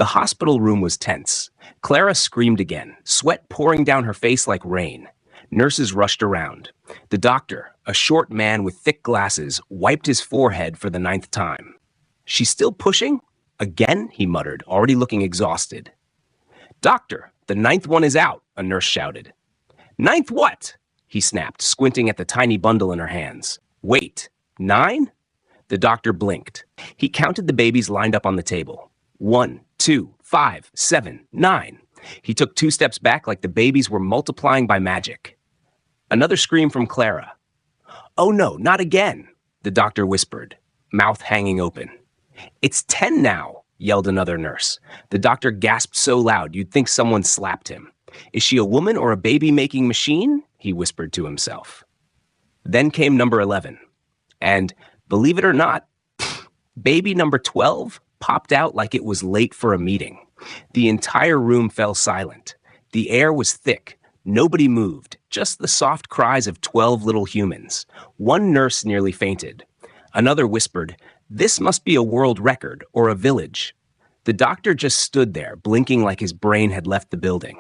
The hospital room was tense. Clara screamed again, sweat pouring down her face like rain. Nurses rushed around. The doctor, a short man with thick glasses, wiped his forehead for the 9th time. "She's still pushing?" "Again?" he muttered, already looking exhausted. "Doctor, the 9th one is out," a nurse shouted. "9th what?" he snapped, squinting at the tiny bundle in her hands. "Wait, 9?" The doctor blinked. He counted the babies lined up on the table. 1, 2, 5, 7, 9. He took 2 steps back like the babies were multiplying by magic. Another scream from Clara. "Oh no, not again," the doctor whispered, mouth hanging open. "It's 10 now," yelled another nurse. The doctor gasped so loud you'd think someone slapped him. "Is she a woman or a baby-making machine?" he whispered to himself. Then came number 11. And, believe it or not, baby number 12 popped out like it was late for a meeting. The entire room fell silent. The air was thick. Nobody moved, just the soft cries of 12 little humans. One nurse nearly fainted. Another whispered, "This must be a world record or a village." The doctor just stood there, blinking like his brain had left the building.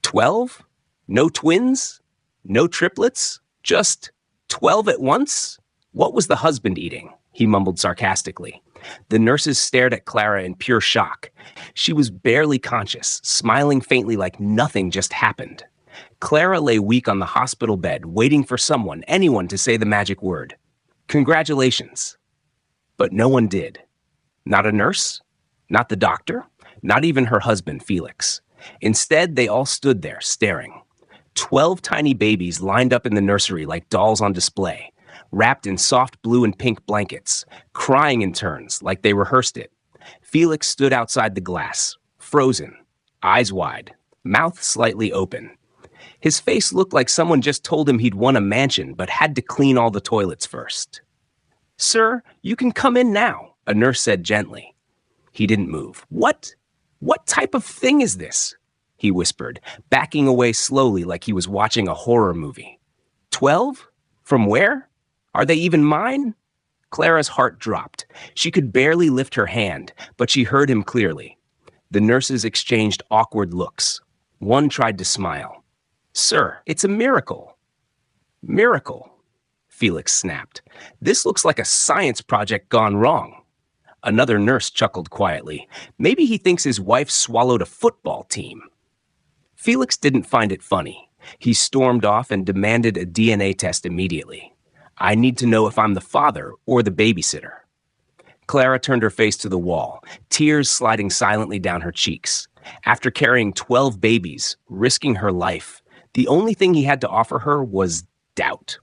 12? No twins? No triplets? Just 12 at once? What was the husband eating? He mumbled sarcastically. The nurses stared at Clara in pure shock. She was barely conscious, smiling faintly like nothing just happened. Clara lay weak on the hospital bed, waiting for someone, anyone, to say the magic word. "Congratulations." But no one did. Not a nurse, not the doctor, not even her husband, Felix. Instead, they all stood there, staring. 12 tiny babies lined up in the nursery like dolls on display, wrapped in soft blue and pink blankets, crying in turns like they rehearsed it. Felix stood outside the glass, frozen, eyes wide, mouth slightly open. His face looked like someone just told him he'd won a mansion but had to clean all the toilets first. "Sir, you can come in now," a nurse said gently. He didn't move. What type of thing is this?" he whispered, backing away slowly like he was watching a horror movie. 12? From where? Are they even mine?" Clara's heart dropped. She could barely lift her hand, but she heard him clearly. The nurses exchanged awkward looks. One tried to smile. "Sir, it's a miracle." "Miracle?" Felix snapped. "This looks like a science project gone wrong." Another nurse chuckled quietly. Maybe he thinks his wife swallowed a football team. Felix didn't find it funny. He stormed off and demanded a DNA test immediately. "I need to know if I'm the father or the babysitter." Clara turned her face to the wall, tears sliding silently down her cheeks. After carrying 12 babies, risking her life, the only thing he had to offer her was doubt.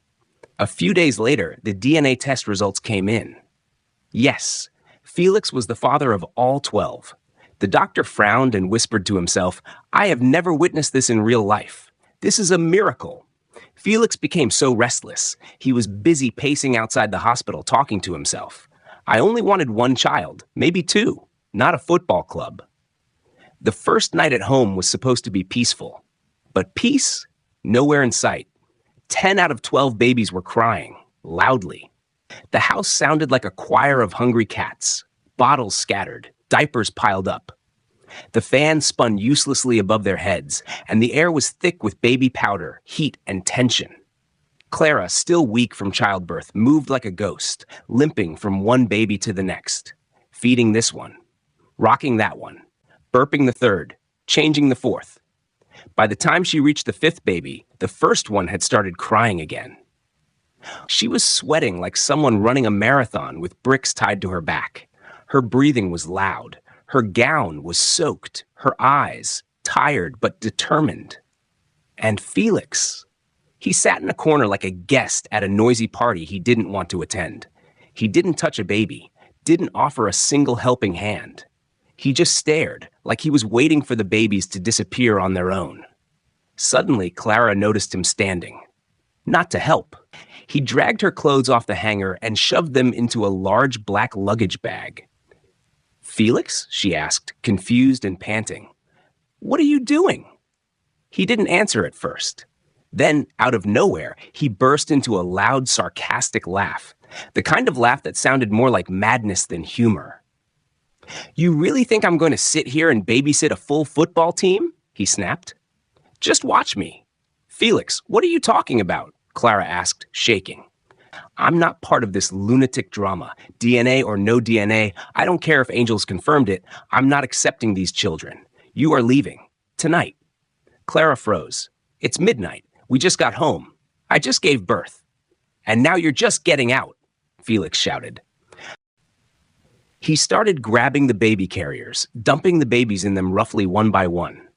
A few days later, the DNA test results came in. Yes, Felix was the father of all 12. The doctor frowned and whispered to himself, "I have never witnessed this in real life. This is a miracle." Felix became so restless. He was busy pacing outside the hospital, talking to himself. "I only wanted one child, maybe 2, not a football club." The first night at home was supposed to be peaceful. But peace? Nowhere in sight. 10 out of 12 babies were crying, loudly. The house sounded like a choir of hungry cats. Bottles scattered, diapers piled up. The fan spun uselessly above their heads, and the air was thick with baby powder, heat, and tension. Clara, still weak from childbirth, moved like a ghost, limping from one baby to the next, feeding this one, rocking that one, burping the third, changing the fourth. By the time she reached the 5th baby, the first one had started crying again. She was sweating like someone running a marathon with bricks tied to her back. Her breathing was loud. Her gown was soaked, her eyes tired but determined. And Felix. He sat in a corner like a guest at a noisy party he didn't want to attend. He didn't touch a baby, didn't offer a single helping hand. He just stared, like he was waiting for the babies to disappear on their own. Suddenly, Clara noticed him standing. Not to help. He dragged her clothes off the hanger and shoved them into a large black luggage bag. "Felix?" she asked, confused and panting. "What are you doing?" He didn't answer at first. Then, out of nowhere, he burst into a loud, sarcastic laugh, the kind of laugh that sounded more like madness than humor. You really think I'm going to sit here and babysit a full football team? He snapped. Just watch me. Felix, what are you talking about? Clara asked, shaking. I'm not part of this lunatic drama. DNA or no DNA, I don't care if Angels confirmed it. I'm not accepting these children. You are leaving. Tonight. Clara froze. It's midnight. We just got home. I just gave birth. And now you're just getting out, Felix shouted. He started grabbing the baby carriers, dumping the babies in them roughly one by one.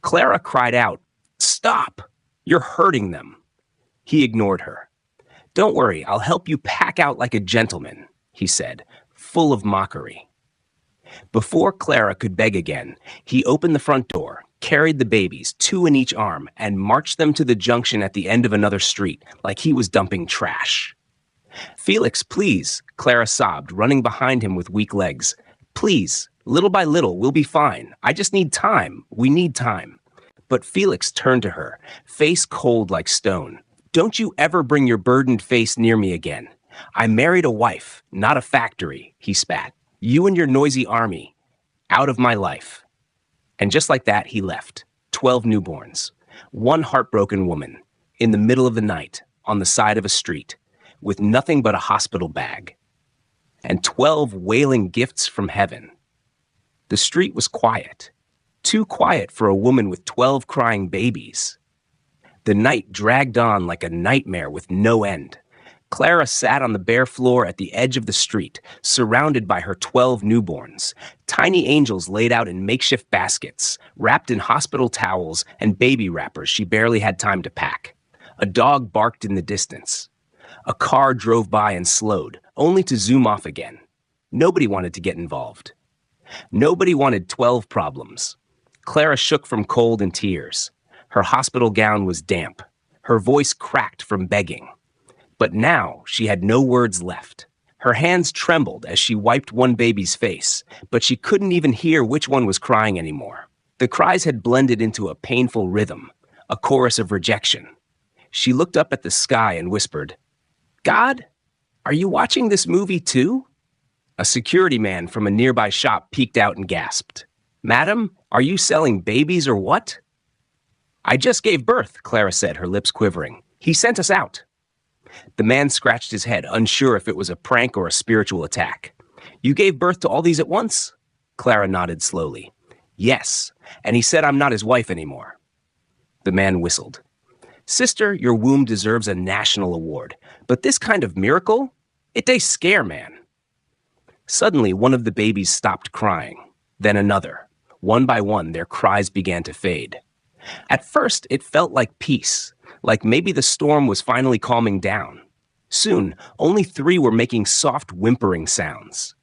Clara cried out, "Stop! You're hurting them." He ignored her. "Don't worry, I'll help you pack out like a gentleman," he said, full of mockery. Before Clara could beg again, he opened the front door, carried the babies, 2 in each arm, and marched them to the junction at the end of another street like he was dumping trash. "Felix, please," Clara sobbed, running behind him with weak legs. "Please, little by little, we'll be fine. I just need time. We need time." But Felix turned to her, face cold like stone. "Don't you ever bring your burdened face near me again. I married a wife, not a factory," he spat. "You and your noisy army, out of my life." And just like that, he left. 12 newborns. One heartbroken woman, in the middle of the night, on the side of a street, with nothing but a hospital bag. And 12 wailing gifts from heaven. The street was quiet. Too quiet for a woman with 12 crying babies. The night dragged on like a nightmare with no end. Clara sat on the bare floor at the edge of the street, surrounded by her 12 newborns, tiny angels laid out in makeshift baskets, wrapped in hospital towels and baby wrappers she barely had time to pack. A dog barked in the distance. A car drove by and slowed, only to zoom off again. Nobody wanted to get involved. Nobody wanted 12 problems. Clara shook from cold and tears. Her hospital gown was damp. Her voice cracked from begging. But now she had no words left. Her hands trembled as she wiped one baby's face, but she couldn't even hear which one was crying anymore. The cries had blended into a painful rhythm, a chorus of rejection. She looked up at the sky and whispered, "God, are you watching this movie too?" A security man from a nearby shop peeked out and gasped, "Madam, are you selling babies or what?" "I just gave birth," Clara said, her lips quivering. "He sent us out." The man scratched his head, unsure if it was a prank or a spiritual attack. "You gave birth to all these at once?" Clara nodded slowly. "Yes, and he said I'm not his wife anymore." The man whistled. "Sister, your womb deserves a national award, but this kind of miracle? It dey scare, man." Suddenly, one of the babies stopped crying, then another. One by one, their cries began to fade. At first, it felt like peace, like maybe the storm was finally calming down. Soon, only 3 were making soft whimpering sounds.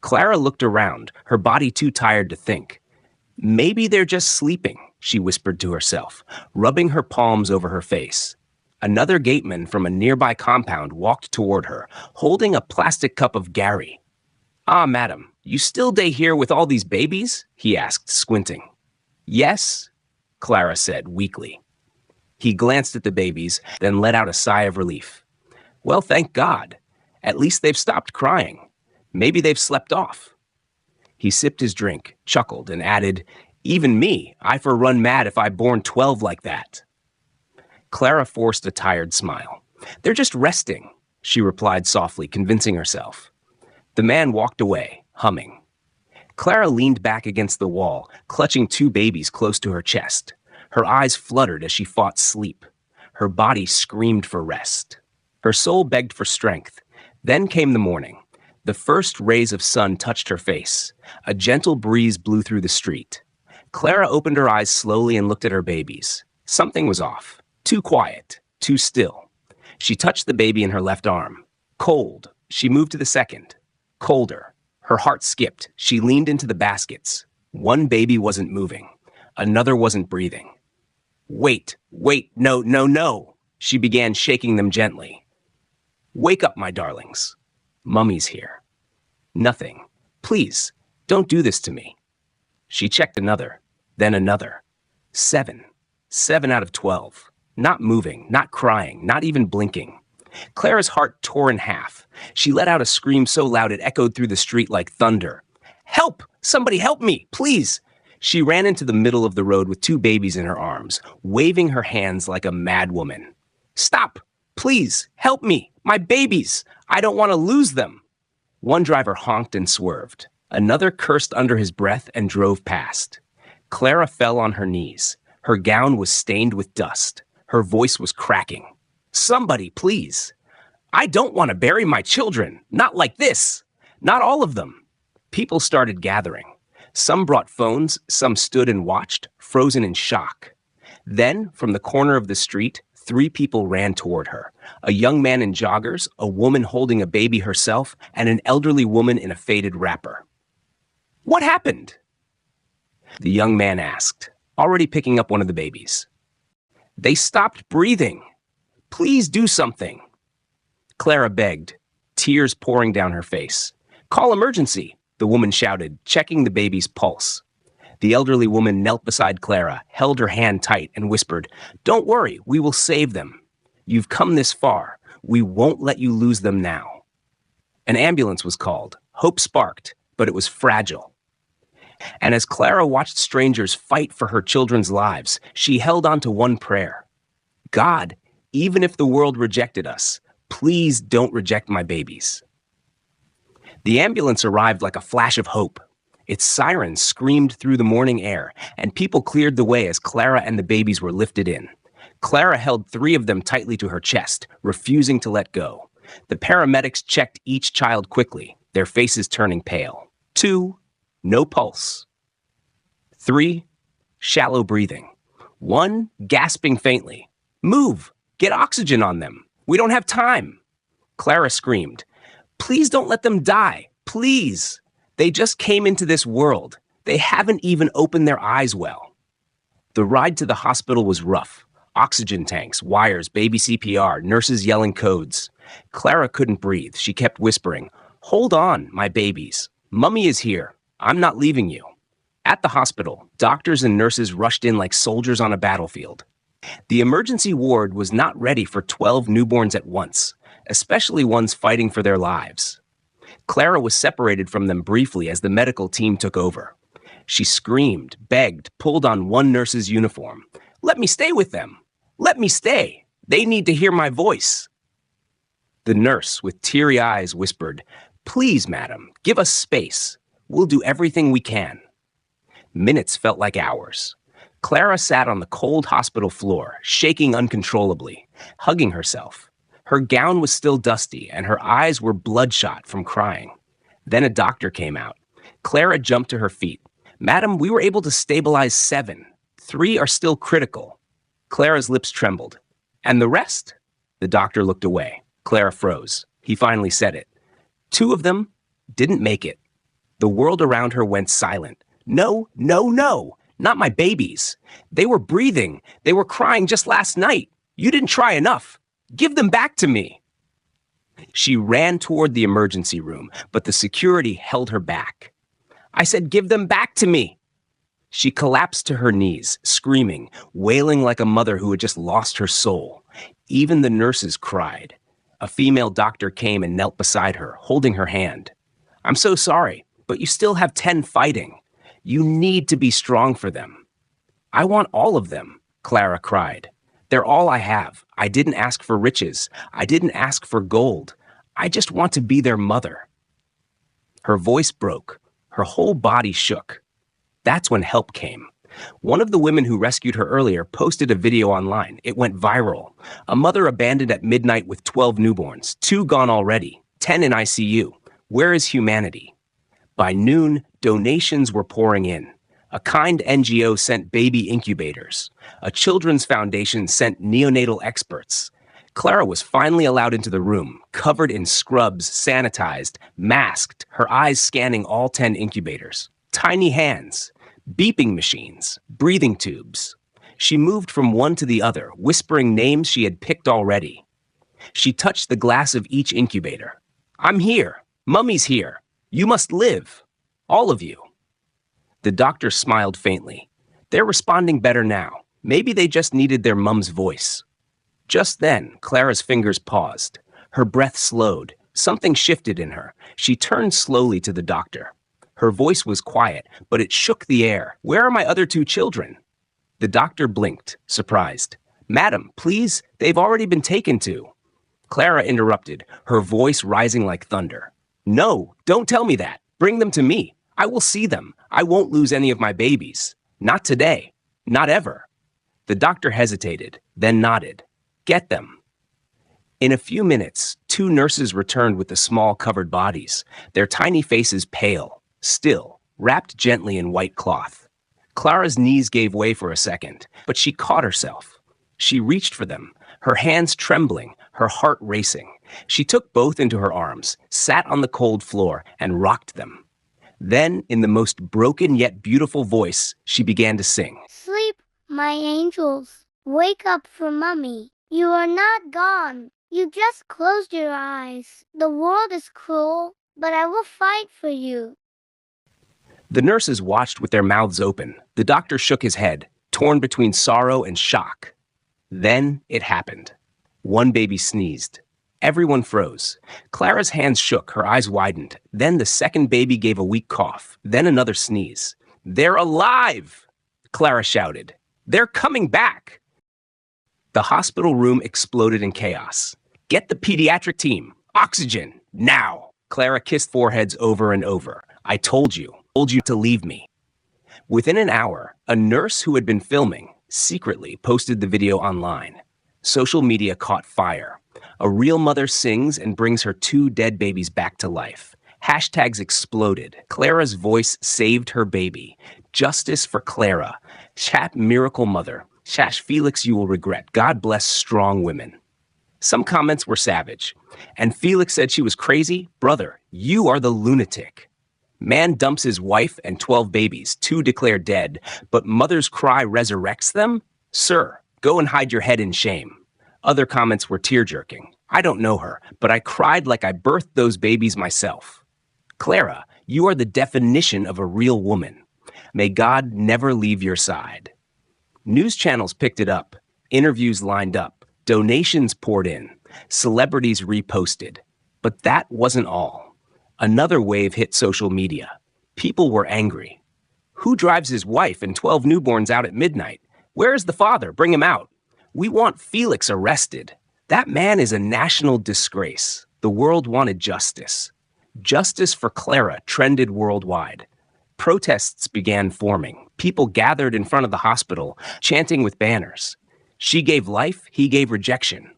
Clara looked around, her body too tired to think. "Maybe they're just sleeping," she whispered to herself, rubbing her palms over her face. Another gateman from a nearby compound walked toward her, holding a plastic cup of Gary. "Ah, madam, you still dey here with all these babies?" he asked, squinting. "Yes," Clara said weakly. He glanced at the babies, then let out a sigh of relief. "Well, thank God. At least they've stopped crying. Maybe they've slept off." He sipped his drink, chuckled, and added, "Even me, I for run mad if I born 12 like that." Clara forced a tired smile. "They're just resting," she replied softly, convincing herself. The man walked away, humming. Clara leaned back against the wall, clutching 2 babies close to her chest. Her eyes fluttered as she fought sleep. Her body screamed for rest. Her soul begged for strength. Then came the morning. The first rays of sun touched her face. A gentle breeze blew through the street. Clara opened her eyes slowly and looked at her babies. Something was off. Too quiet. Too still. She touched the baby in her left arm. Cold. She moved to the second. Colder. Her heart skipped. She leaned into the baskets. One baby wasn't moving. Another wasn't breathing. Wait, no, no, no. She began shaking them gently. "Wake up, my darlings. Mummy's here." "Nothing. Please, don't do this to me." She checked another, then another. 7. 7 out of 12. Not moving, not crying, not even blinking. Clara's heart tore in half. She let out a scream so loud it echoed through the street like thunder. Help! Somebody help me, please! She ran into the middle of the road with two babies in her arms, waving her hands like a mad woman. Stop! Please, help me! My babies! I don't want to lose them! One driver honked and swerved. Another cursed under his breath and drove past. Clara fell on her knees. Her gown was stained with dust. Her voice was cracking. Somebody, please! I don't want to bury my children. Not like this. Not all of them. People started gathering. Some brought phones, some stood and watched, frozen in shock. Then, from the corner of the street, 3 people ran toward her. A young man in joggers, a woman holding a baby herself, and an elderly woman in a faded wrapper. What happened? The young man asked, already picking up one of the babies. They stopped breathing. Please do something. Clara begged, tears pouring down her face. Call emergency, the woman shouted, checking the baby's pulse. The elderly woman knelt beside Clara, held her hand tight, and whispered, Don't worry, we will save them. You've come this far. We won't let you lose them now. An ambulance was called. Hope sparked, but it was fragile. And as Clara watched strangers fight for her children's lives, she held on to one prayer. God, even if the world rejected us, please don't reject my babies. The ambulance arrived like a flash of hope. Its sirens screamed through the morning air, and people cleared the way as Clara and the babies were lifted in. Clara held 3 of them tightly to her chest, refusing to let go. The paramedics checked each child quickly, their faces turning pale. 2, no pulse. 3, shallow breathing. 1, gasping faintly. Move! Get oxygen on them! We don't have time! Clara screamed. Please don't let them die! Please! They just came into this world. They haven't even opened their eyes well. The ride to the hospital was rough. Oxygen tanks, wires, baby CPR, nurses yelling codes. Clara couldn't breathe. She kept whispering, Hold on, my babies. Mummy is here. I'm not leaving you. At the hospital, doctors and nurses rushed in like soldiers on a battlefield. The emergency ward was not ready for 12 newborns at once, especially ones fighting for their lives. Clara was separated from them briefly as the medical team took over. She screamed, begged, pulled on one nurse's uniform. Let me stay with them. Let me stay. They need to hear my voice. The nurse, with teary eyes, whispered, Please, madam, give us space. We'll do everything we can. Minutes felt like hours. Clara sat on the cold hospital floor, shaking uncontrollably, hugging herself. Her gown was still dusty, and her eyes were bloodshot from crying. Then a doctor came out. Clara jumped to her feet. Madam, we were able to stabilize 7. 3 are still critical. Clara's lips trembled. And the rest? The doctor looked away. Clara froze. He finally said it. 2 of them didn't make it. The world around her went silent. No, no, no, not my babies. They were breathing. They were crying just last night. You didn't try enough. Give them back to me. She ran toward the emergency room, but the security held her back. I said, give them back to me. She collapsed to her knees, screaming, wailing like a mother who had just lost her soul. Even the nurses cried. A female doctor came and knelt beside her, holding her hand. I'm so sorry, but you still have 10 fighting. You need to be strong for them. I want all of them, Clara cried. They're all I have. I didn't ask for riches. I didn't ask for gold. I just want to be their mother. Her voice broke. Her whole body shook. That's when help came. One of the women who rescued her earlier posted a video online. It went viral. A mother abandoned at midnight with 12 newborns, 2 gone already, 10 in ICU. Where is humanity? By noon, donations were pouring in. A kind NGO sent baby incubators. A children's foundation sent neonatal experts. Clara was finally allowed into the room, covered in scrubs, sanitized, masked, her eyes scanning all 10 incubators. Tiny hands, beeping machines, breathing tubes. She moved from one to the other, whispering names she had picked already. She touched the glass of each incubator. I'm here. Mummy's here. You must live. All of you. The doctor smiled faintly. They're responding better now. Maybe they just needed their mum's voice. Just then, Clara's fingers paused. Her breath slowed. Something shifted in her. She turned slowly to the doctor. Her voice was quiet, but it shook the air. "Where are my other two children?" The doctor blinked, surprised. "Madam, please, they've already been taken to." Clara interrupted, her voice rising like thunder. "No, don't tell me that. Bring them to me. I will see them. I won't lose any of my babies. Not today. Not ever." The doctor hesitated, then nodded. "Get them." In a few minutes, two nurses returned with the small covered bodies, their tiny faces pale, still, wrapped gently in white cloth. Clara's knees gave way for a second, but she caught herself. She reached for them, her hands trembling, her heart racing. She took both into her arms, sat on the cold floor, and rocked them. Then, in the most broken yet beautiful voice, she began to sing. "Sleep, my angels. Wake up for Mummy. You are not gone. You just closed your eyes. The world is cruel, but I will fight for you." The nurses watched with their mouths open. The doctor shook his head, torn between sorrow and shock. Then it happened. One baby sneezed. Everyone froze. Clara's hands shook, her eyes widened. Then the second baby gave a weak cough, then another sneeze. "They're alive!" Clara shouted. "They're coming back!" The hospital room exploded in chaos. "Get the pediatric team! Oxygen! Now!" Clara kissed foreheads over and over. I told you to leave me." Within an hour, a nurse who had been filming secretly posted the video online. Social media caught fire. A real mother sings and brings her two dead babies back to life. Hashtags exploded. Clara's voice saved her baby. Justice for Clara. Chat miracle mother. Shash Felix, you will regret. God bless strong women. Some comments were savage. And Felix said she was crazy. Brother, you are the lunatic. Man dumps his wife and 12 babies, 2 declared dead, but mother's cry resurrects them? Sir, go and hide your head in shame. Other comments were tear-jerking. I don't know her, but I cried like I birthed those babies myself. Clara, you are the definition of a real woman. May God never leave your side. News channels picked it up. Interviews lined up. Donations poured in. Celebrities reposted. But that wasn't all. Another wave hit social media. People were angry. Who drives his wife and 12 newborns out at midnight? Where is the father? Bring him out. We want Felix arrested. That man is a national disgrace. The world wanted justice. Justice for Clara trended worldwide. Protests began forming. People gathered in front of the hospital, chanting with banners. She gave life, he gave rejection.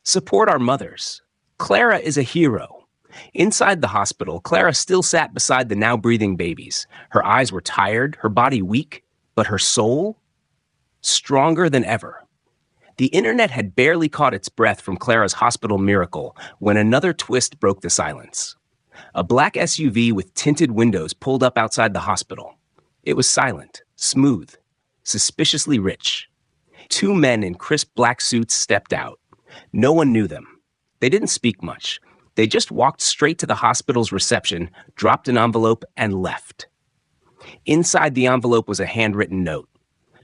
Support our mothers. Clara is a hero. Inside the hospital, Clara still sat beside the now breathing babies. Her eyes were tired, her body weak, but her soul? Stronger than ever. The internet had barely caught its breath from Clara's hospital miracle when another twist broke the silence. A black SUV with tinted windows pulled up outside the hospital. It was silent, smooth, suspiciously rich. 2 men in crisp black suits stepped out. No one knew them. They didn't speak much. They just walked straight to the hospital's reception, dropped an envelope, and left. Inside the envelope was a handwritten note.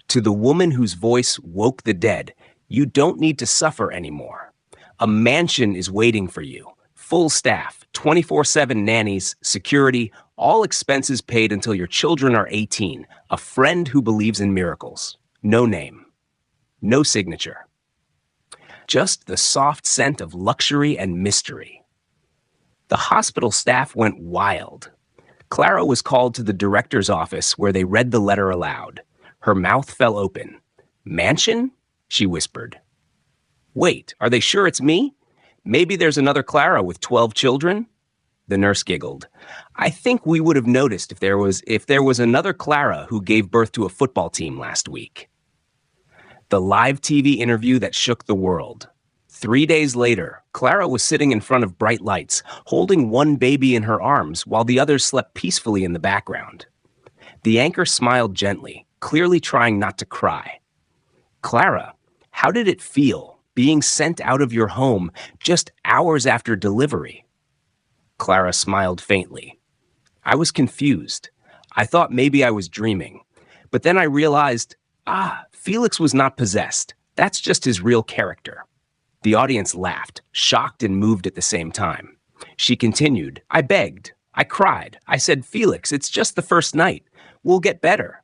To the woman whose voice woke the dead, you don't need to suffer anymore. A mansion is waiting for you. Full staff, 24/7 nannies, security, all expenses paid until your children are 18. A friend who believes in miracles. No name. No signature. Just the soft scent of luxury and mystery. The hospital staff went wild. Clara was called to the director's office where they read the letter aloud. Her mouth fell open. "Mansion?" she whispered. "Wait, are they sure it's me? Maybe there's another Clara with 12 children?" The nurse giggled. "I think we would have noticed if there was another Clara who gave birth to a football team last week." The live TV interview that shook the world. 3 days later, Clara was sitting in front of bright lights, holding one baby in her arms while the others slept peacefully in the background. The anchor smiled gently, clearly trying not to cry. "Clara, how did it feel, being sent out of your home just hours after delivery?" Clara smiled faintly. "I was confused. I thought maybe I was dreaming. But then I realized, Felix was not possessed. That's just his real character." The audience laughed, shocked and moved at the same time. She continued, "I begged. I cried. I said, Felix, it's just the first night. We'll get better.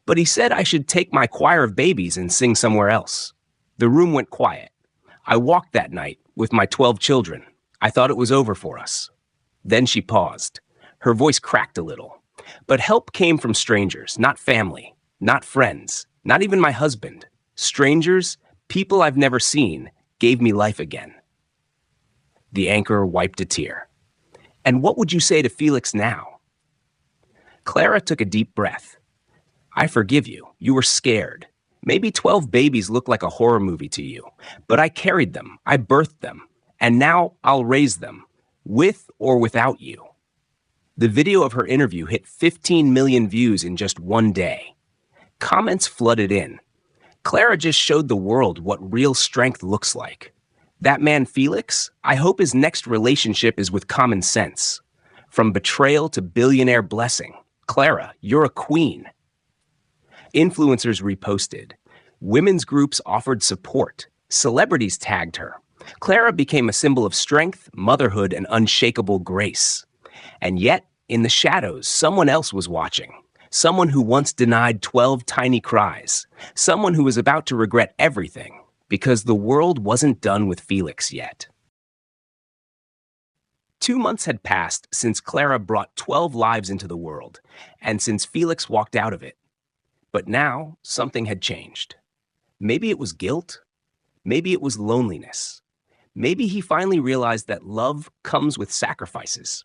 But he said I should take my choir of babies and sing somewhere else. The room went quiet. I walked that night with my 12 children. I thought it was over for us. Then she paused. Her voice cracked a little. But help came from strangers, not family, not friends, not even my husband. Strangers, people I've never seen, gave me life again. The anchor wiped a tear. And what would you say to Felix now? Clara took a deep breath. I forgive you. You were scared. Maybe 12 babies look like a horror movie to you, but I carried them. I birthed them. And now I'll raise them, with or without you. The video of her interview hit 15 million views in just one day. Comments flooded in. Clara just showed the world what real strength looks like. That man Felix, I hope his next relationship is with common sense. From betrayal to billionaire blessing. Clara, you're a queen. Influencers reposted. Women's groups offered support. Celebrities tagged her. Clara became a symbol of strength, motherhood, and unshakable grace. And yet, in the shadows, someone else was watching. Someone who once denied 12 tiny cries. Someone who was about to regret everything, because the world wasn't done with Felix yet. 2 months had passed since Clara brought 12 lives into the world, and since Felix walked out of it. But now, something had changed. Maybe it was guilt. Maybe it was loneliness. Maybe he finally realized that love comes with sacrifices.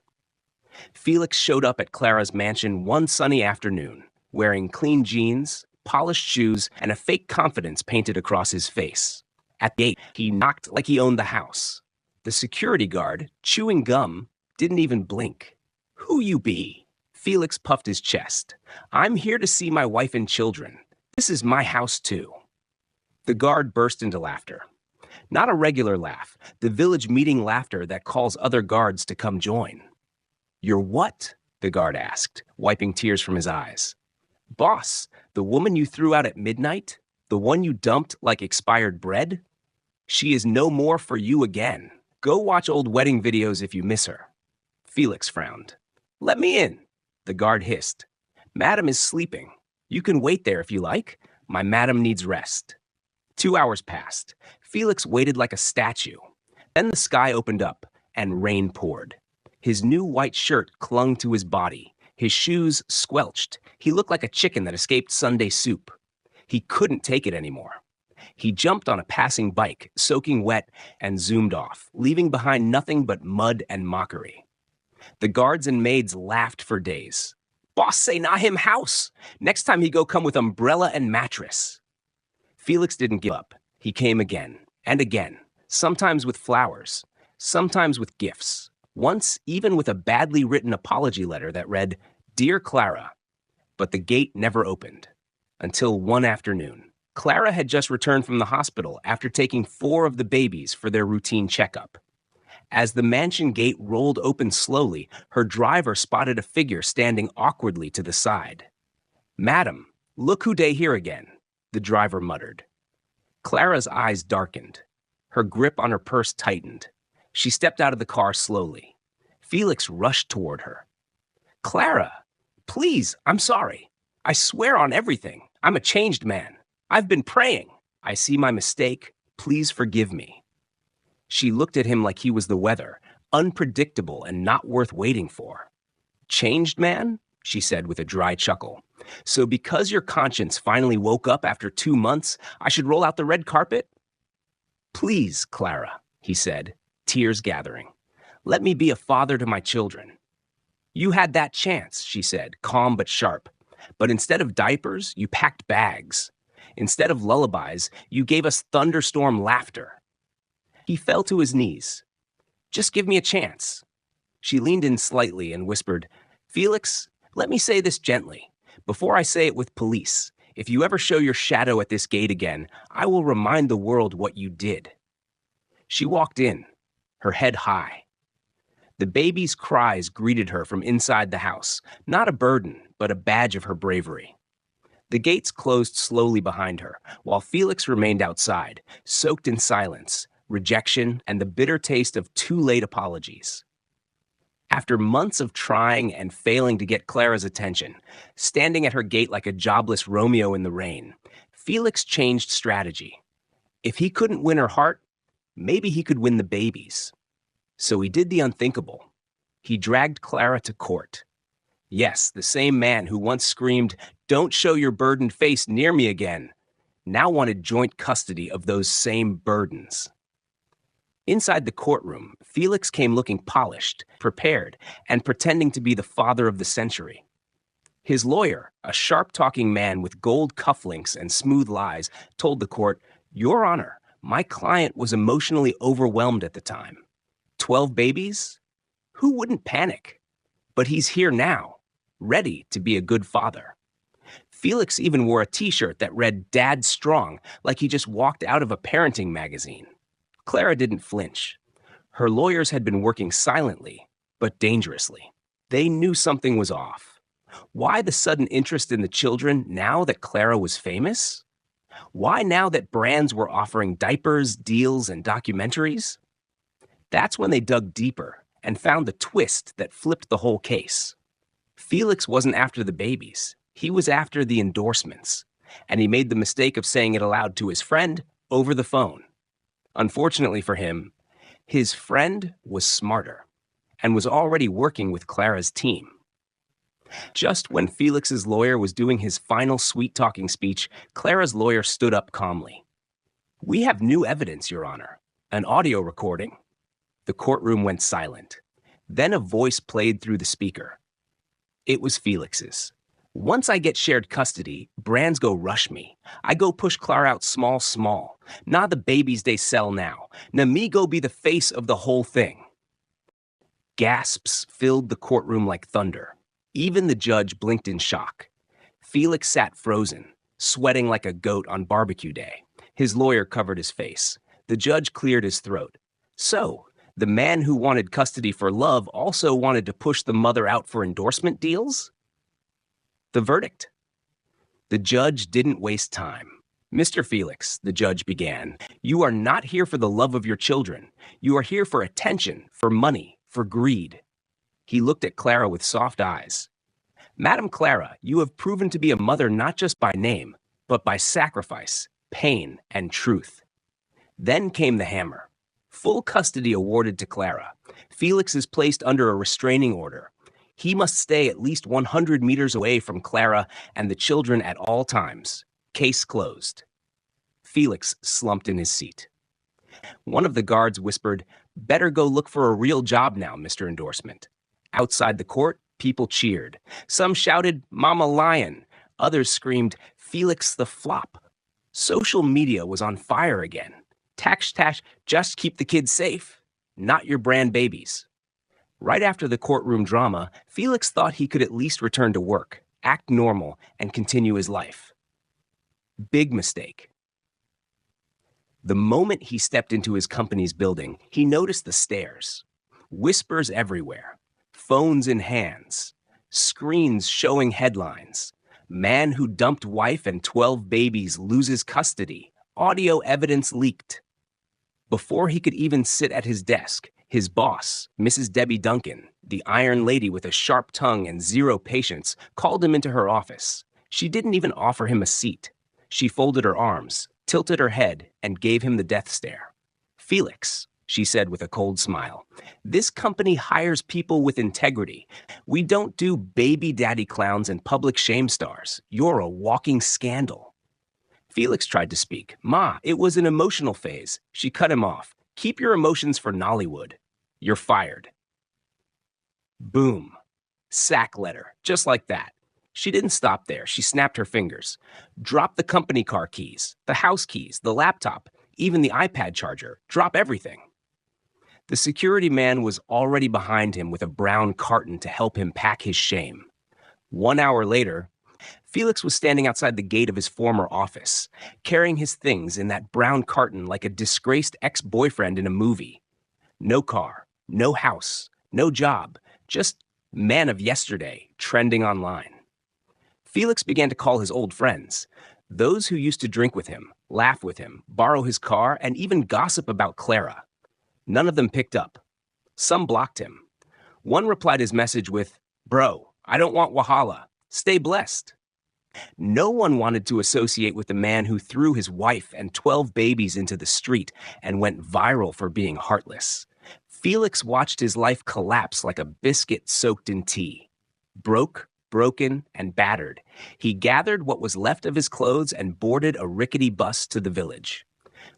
Felix showed up at Clara's mansion one sunny afternoon, wearing clean jeans, polished shoes, and a fake confidence painted across his face. At the gate, he knocked like he owned the house. The security guard, chewing gum, didn't even blink. Who you be? Felix puffed his chest. I'm here to see my wife and children. This is my house too. The guard burst into laughter. Not a regular laugh, the village meeting laughter that calls other guards to come join. You're what? The guard asked, wiping tears from his eyes. Boss, the woman you threw out at midnight? The one you dumped like expired bread? She is no more for you again. Go watch old wedding videos if you miss her. Felix frowned. Let me in, the guard hissed. Madam is sleeping. You can wait there if you like. My madam needs rest. 2 hours passed. Felix waited like a statue. Then the sky opened up, and rain poured. His new white shirt clung to his body. His shoes squelched. He looked like a chicken that escaped Sunday soup. He couldn't take it anymore. He jumped on a passing bike, soaking wet, and zoomed off, leaving behind nothing but mud and mockery. The guards and maids laughed for days. Boss say not him house. Next time he go come with umbrella and mattress. Felix didn't give up. He came again and again, sometimes with flowers, sometimes with gifts, once even with a badly written apology letter that read, Dear Clara. But the gate never opened. Until one afternoon. Clara had just returned from the hospital after taking 4 of the babies for their routine checkup. As the mansion gate rolled open slowly, her driver spotted a figure standing awkwardly to the side. Madam, look who dey here again, the driver muttered. Clara's eyes darkened. Her grip on her purse tightened. She stepped out of the car slowly. Felix rushed toward her. Clara, please, I'm sorry. I swear on everything. I'm a changed man. I've been praying. I see my mistake. Please forgive me. She looked at him like he was the weather, unpredictable and not worth waiting for. Changed man? She said with a dry chuckle. So because your conscience finally woke up after 2 months, I should roll out the red carpet? Please, Clara, he said, tears gathering. Let me be a father to my children. You had that chance, she said, calm but sharp. But instead of diapers, you packed bags. Instead of lullabies, you gave us thunderstorm laughter. He fell to his knees. Just give me a chance. She leaned in slightly and whispered, Felix, let me say this gently. Before I say it with police, if you ever show your shadow at this gate again, I will remind the world what you did. She walked in, her head high. The baby's cries greeted her from inside the house, not a burden, but a badge of her bravery. The gates closed slowly behind her, while Felix remained outside, soaked in silence, rejection, and the bitter taste of too late apologies. After months of trying and failing to get Clara's attention, standing at her gate like a jobless Romeo in the rain, Felix changed strategy. If he couldn't win her heart, maybe he could win the babies. So he did the unthinkable. He dragged Clara to court. Yes, the same man who once screamed, "Don't show your burdened face near me again," now wanted joint custody of those same burdens. Inside the courtroom, Felix came looking polished, prepared, and pretending to be the father of the century. His lawyer, a sharp-talking man with gold cufflinks and smooth lies, told the court, "Your Honor, my client was emotionally overwhelmed at the time. 12 babies? Who wouldn't panic? But he's here now, ready to be a good father." Felix even wore a t-shirt that read "Dad Strong," like he just walked out of a parenting magazine. Clara didn't flinch. Her lawyers had been working silently, but dangerously. They knew something was off. Why the sudden interest in the children now that Clara was famous? Why now that brands were offering diapers, deals, and documentaries? That's when they dug deeper and found the twist that flipped the whole case. Felix wasn't after the babies. He was after the endorsements. And he made the mistake of saying it aloud to his friend over the phone. Unfortunately for him, his friend was smarter and was already working with Clara's team. Just when Felix's lawyer was doing his final sweet-talking speech, Clara's lawyer stood up calmly. "We have new evidence, Your Honor, an audio recording." The courtroom went silent. Then a voice played through the speaker. It was Felix's. "Once I get shared custody, brands go rush me. I go push Clara out small. Nah the babies they sell now. Na me go be the face of the whole thing." Gasps filled the courtroom like thunder. Even the judge blinked in shock. Felix sat frozen, sweating like a goat on barbecue day. His lawyer covered his face. The judge cleared his throat. So, the man who wanted custody for love also wanted to push the mother out for endorsement deals? The verdict? The judge didn't waste time. "Mr. Felix," the judge began, "you are not here for the love of your children. You are here for attention, for money, for greed." He looked at Clara with soft eyes. "Madam Clara, you have proven to be a mother not just by name, but by sacrifice, pain, and truth." Then came the hammer. Full custody awarded to Clara. Felix is placed under a restraining order. He must stay at least 100 meters away from Clara and the children at all times. Case closed. Felix slumped in his seat. One of the guards whispered, "Better go look for a real job now, Mr. Endorsement." Outside the court, people cheered. Some shouted, "Mama Lion." Others screamed, "Felix the Flop." Social media was on fire again. Tash, just keep the kids safe, not your brand babies. Right after the courtroom drama, Felix thought he could at least return to work, act normal, and continue his life. Big mistake. The moment he stepped into his company's building, he noticed the stares. Whispers everywhere. Phones in hands. Screens showing headlines. Man who dumped wife and 12 babies loses custody. Audio evidence leaked. Before he could even sit at his desk, his boss, Mrs. Debbie Duncan, the iron lady with a sharp tongue and zero patience, called him into her office. She didn't even offer him a seat. She folded her arms, tilted her head, and gave him the death stare. "Felix," she said with a cold smile, "this company hires people with integrity. We don't do baby daddy clowns and public shame stars. You're a walking scandal." Felix tried to speak. "Ma, it was an emotional phase." She cut him off. "Keep your emotions for Nollywood. You're fired." Boom. Sack letter, just like that. She didn't stop there. She snapped her fingers. "Drop the company car keys, the house keys, the laptop, even the iPad charger. Drop everything." The security man was already behind him with a brown carton to help him pack his shame. 1 hour later, Felix was standing outside the gate of his former office, carrying his things in that brown carton like a disgraced ex-boyfriend in a movie. No car, no house, no job, just man of yesterday trending online. Felix began to call his old friends, those who used to drink with him, laugh with him, borrow his car, and even gossip about Clara. None of them picked up. Some blocked him. One replied his message with, "Bro, I don't want Wahala. Stay blessed." No one wanted to associate with the man who threw his wife and 12 babies into the street and went viral for being heartless. Felix watched his life collapse like a biscuit soaked in tea. Broke, broken, and battered, he gathered what was left of his clothes and boarded a rickety bus to the village.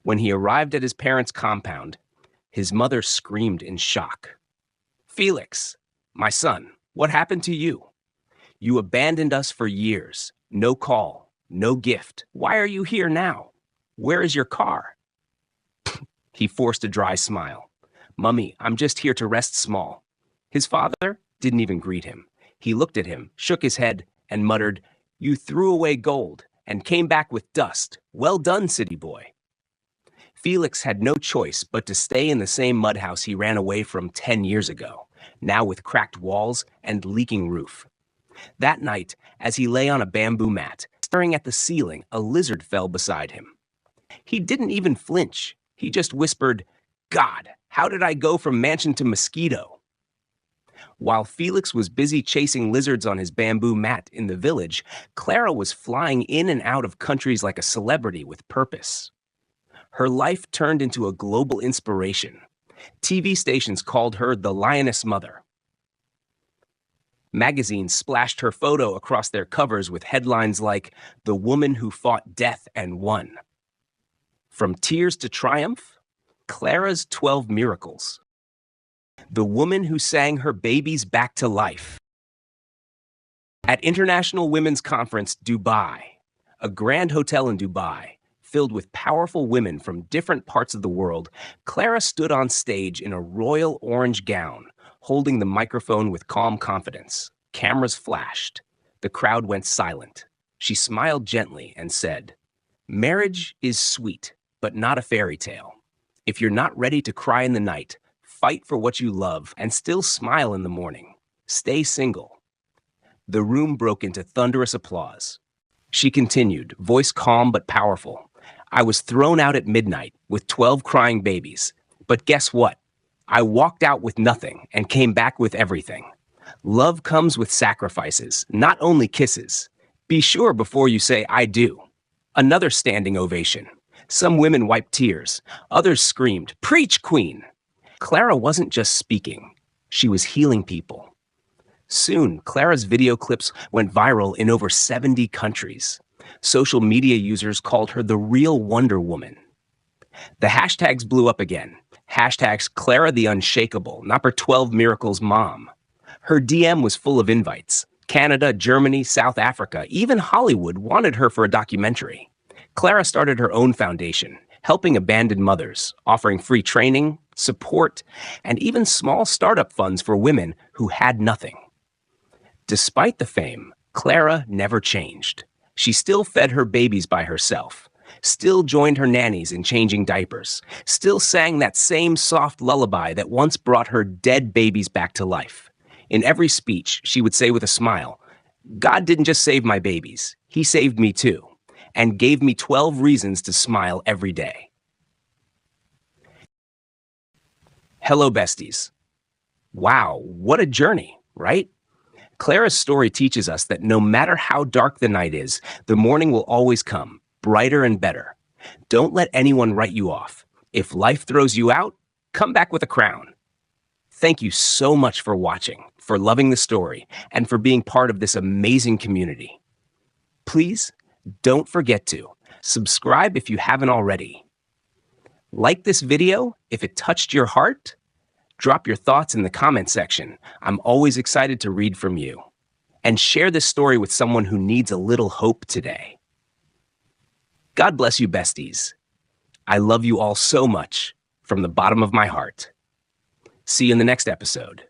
When he arrived at his parents' compound, his mother screamed in shock. "Felix, my son, what happened to you? You abandoned us for years. No call, no gift. Why are you here now? Where is your car?" He forced a dry smile. "Mummy, I'm just here to rest small." His father didn't even greet him. He looked at him, shook his head, and muttered, "You threw away gold and came back with dust. Well done, city boy." Felix had no choice but to stay in the same mud house he ran away from 10 years ago, now with cracked walls and leaking roof. That night, as he lay on a bamboo mat, staring at the ceiling, a lizard fell beside him. He didn't even flinch. He just whispered, "God, how did I go from mansion to mosquito?" While Felix was busy chasing lizards on his bamboo mat in the village, Clara was flying in and out of countries like a celebrity with purpose. Her life turned into a global inspiration. TV stations called her the Lioness Mother. Magazines splashed her photo across their covers with headlines like, "The Woman Who Fought Death and Won." From tears to triumph, Clara's 12 miracles. The woman who sang her babies back to life. At International Women's Conference, Dubai, a grand hotel in Dubai, filled with powerful women from different parts of the world, Clara stood on stage in a royal orange gown, holding the microphone with calm confidence. Cameras flashed. The crowd went silent. She smiled gently and said, "Marriage is sweet, but not a fairy tale. If you're not ready to cry in the night, fight for what you love and still smile in the morning. Stay single." The room broke into thunderous applause. She continued, voice calm but powerful. "I was thrown out at midnight with 12 crying babies. But guess what? I walked out with nothing and came back with everything. Love comes with sacrifices, not only kisses. Be sure before you say, 'I do.'" Another standing ovation. Some women wiped tears. Others screamed, "Preach, Queen!" Clara wasn't just speaking. She was healing people. Soon, Clara's video clips went viral in over 70 countries. Social media users called her the real Wonder Woman. The hashtags blew up again. Hashtags Clara the Unshakable, number 12 Miracles Mom. Her DM was full of invites. Canada, Germany, South Africa, even Hollywood wanted her for a documentary. Clara started her own foundation, helping abandoned mothers, offering free training, support, and even small startup funds for women who had nothing. Despite the fame, Clara never changed. She still fed her babies by herself, still joined her nannies in changing diapers, still sang that same soft lullaby that once brought her dead babies back to life. In every speech, she would say with a smile, "God didn't just save my babies, He saved me too, and gave me 12 reasons to smile every day." Hello, besties. Wow, what a journey, right? Clara's story teaches us that no matter how dark the night is, the morning will always come, brighter and better. Don't let anyone write you off. If life throws you out, come back with a crown. Thank you so much for watching, for loving the story, and for being part of this amazing community. Please don't forget to subscribe if you haven't already. Like this video if it touched your heart. Drop your thoughts in the comment section. I'm always excited to read from you. And share this story with someone who needs a little hope today. God bless you, besties. I love you all so much from the bottom of my heart. See you in the next episode.